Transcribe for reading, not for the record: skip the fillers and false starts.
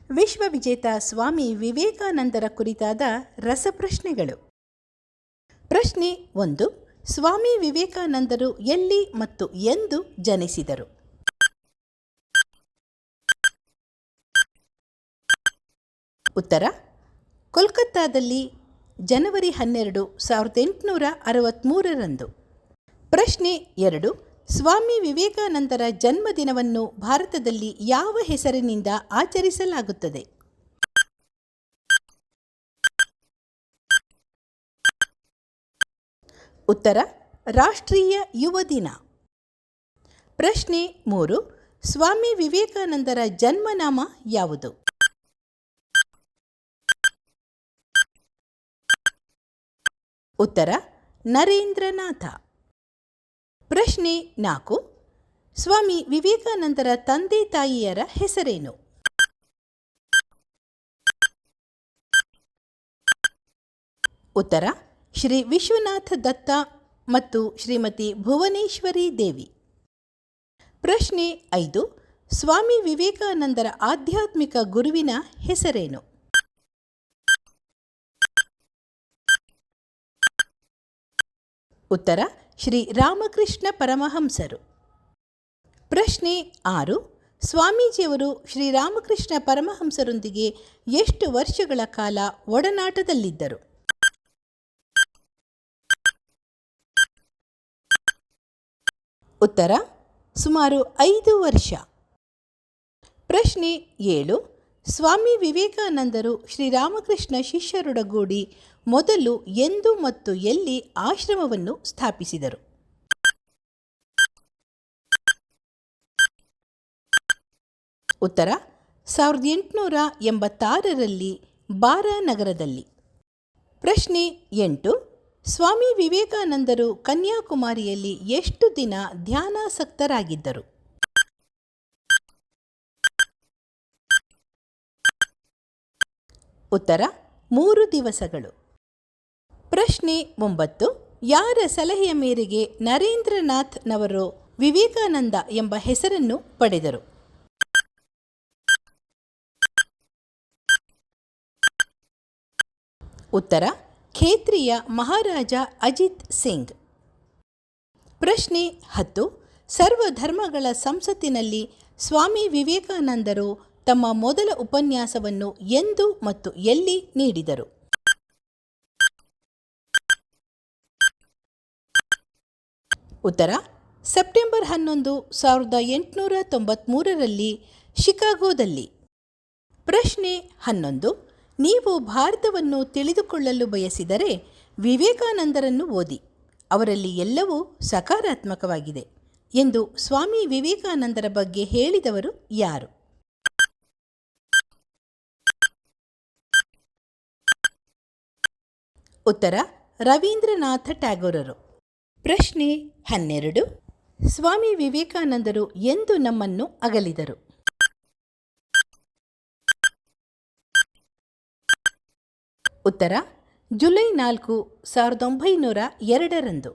ವಿಶ್ವವಿಜೇತ ಸ್ವಾಮಿ ವಿವೇಕಾನಂದರ ಕುರಿತಾದ ರಸಪ್ರಶ್ನೆಗಳು. ಪ್ರಶ್ನೆ 1. ಸ್ವಾಮಿ ವಿವೇಕಾನಂದರು ಎಲ್ಲಿ ಮತ್ತು ಎಂದು ಜನಿಸಿದರು? ಉತ್ತರ: ಕೋಲ್ಕತ್ತಾದಲ್ಲಿ ಜನವರಿ 12, 1863ರಂದು. ಪ್ರಶ್ನೆ 2. ಸ್ವಾಮಿ ವಿವೇಕಾನಂದರ ಜನ್ಮದಿನವನ್ನು ಭಾರತದಲ್ಲಿ ಯಾವ ಹೆಸರಿನಿಂದ ಆಚರಿಸಲಾಗುತ್ತದೆ? ಉತ್ತರ: ರಾಷ್ಟ್ರೀಯ ಯುವ ದಿನ. ಪ್ರಶ್ನೆ 3. ಸ್ವಾಮಿ ವಿವೇಕಾನಂದರ ಜನ್ಮನಾಮ ಯಾವುದು? ಉತ್ತರ: ನರೇಂದ್ರನಾಥ. ಪ್ರಶ್ನೆ 4. ಸ್ವಾಮಿ ವಿವೇಕಾನಂದರ ತಂದೆ ತಾಯಿಯರ ಹೆಸರೇನು? ಉತ್ತರ: ಶ್ರೀ ವಿಶ್ವನಾಥ ದತ್ತ ಮತ್ತು ಶ್ರೀಮತಿ ಭುವನೇಶ್ವರಿ ದೇವಿ. ಪ್ರಶ್ನೆ 5. ಸ್ವಾಮಿ ವಿವೇಕಾನಂದರ ಆಧ್ಯಾತ್ಮಿಕ ಗುರುವಿನ ಹೆಸರೇನು? ಉತ್ತರ: ಶ್ರೀ ರಾಮಕೃಷ್ಣ ಪರಮಹಂಸರು. ಪ್ರಶ್ನೆ 6. ಸ್ವಾಮೀಜಿಯವರು ಶ್ರೀರಾಮಕೃಷ್ಣ ಪರಮಹಂಸರೊಂದಿಗೆ ಎಷ್ಟು ವರ್ಷಗಳ ಕಾಲ ಒಡನಾಟದಲ್ಲಿದ್ದರು? ಉತ್ತರ: ಸುಮಾರು 5 ವರ್ಷ. ಪ್ರಶ್ನೆ 7. ಸ್ವಾಮಿ ವಿವೇಕಾನಂದರು ಶ್ರೀರಾಮಕೃಷ್ಣ ಶಿಷ್ಯರೊಡಗೂಡಿ ಮೊದಲು ಎಂದು ಮತ್ತು ಎಲ್ಲಿ ಆಶ್ರಮವನ್ನು ಸ್ಥಾಪಿಸಿದರು? ಉತ್ತರ: 1886ರಲ್ಲಿ ಬಾರಾನಗರದಲ್ಲಿ. ಪ್ರಶ್ನೆ 8. ಸ್ವಾಮಿ ವಿವೇಕಾನಂದರು ಕನ್ಯಾಕುಮಾರಿಯಲ್ಲಿ ಎಷ್ಟು ದಿನ ಧ್ಯಾನಾಸಕ್ತರಾಗಿದ್ದರು? ಉತ್ತರ: 3 ದಿವಸಗಳು. ಪ್ರಶ್ನೆ 9. ಯಾರ ಸಲಹೆಯ ಮೇರೆಗೆ ನರೇಂದ್ರನಾಥ್ ನವರು ವಿವೇಕಾನಂದ ಎಂಬ ಹೆಸರನ್ನು ಪಡೆದರು? ಉತ್ತರ: ಖೇತ್ರಿಯ ಮಹಾರಾಜ ಅಜಿತ್ ಸಿಂಗ್. ಪ್ರಶ್ನೆ 10. ಸರ್ವಧರ್ಮಗಳ ಸಂಸತ್ತಿನಲ್ಲಿ ಸ್ವಾಮಿ ವಿವೇಕಾನಂದರು ತಮ್ಮ ಮೊದಲ ಉಪನ್ಯಾಸವನ್ನು ಎಂದು ಮತ್ತು ಎಲ್ಲಿ ನೀಡಿದರು? ಉತ್ತರ: ಸೆಪ್ಟೆಂಬರ್ 11, 1893ರಲ್ಲಿ ಶಿಕಾಗೋದಲ್ಲಿ. ಪ್ರಶ್ನೆ 11. ನೀವು ಭಾರತವನ್ನು ತಿಳಿದುಕೊಳ್ಳಲು ಬಯಸಿದರೆ ವಿವೇಕಾನಂದರನ್ನು ಓದಿ, ಅವರಲ್ಲಿ ಎಲ್ಲವೂ ಸಕಾರಾತ್ಮಕವಾಗಿದೆ ಎಂದು ಸ್ವಾಮಿ ವಿವೇಕಾನಂದರ ಬಗ್ಗೆ ಹೇಳಿದವರು ಯಾರು? ಉತ್ತರ: ರವೀಂದ್ರನಾಥ ಟ್ಯಾಗೋರರು. ಪ್ರಶ್ನೆ 12. ಸ್ವಾಮಿ ವಿವೇಕಾನಂದರು ಎಂದು ನಮ್ಮನ್ನು ಅಗಲಿದರು? ಉತ್ತರ: ಜುಲೈ 4, 1902ರಂದು.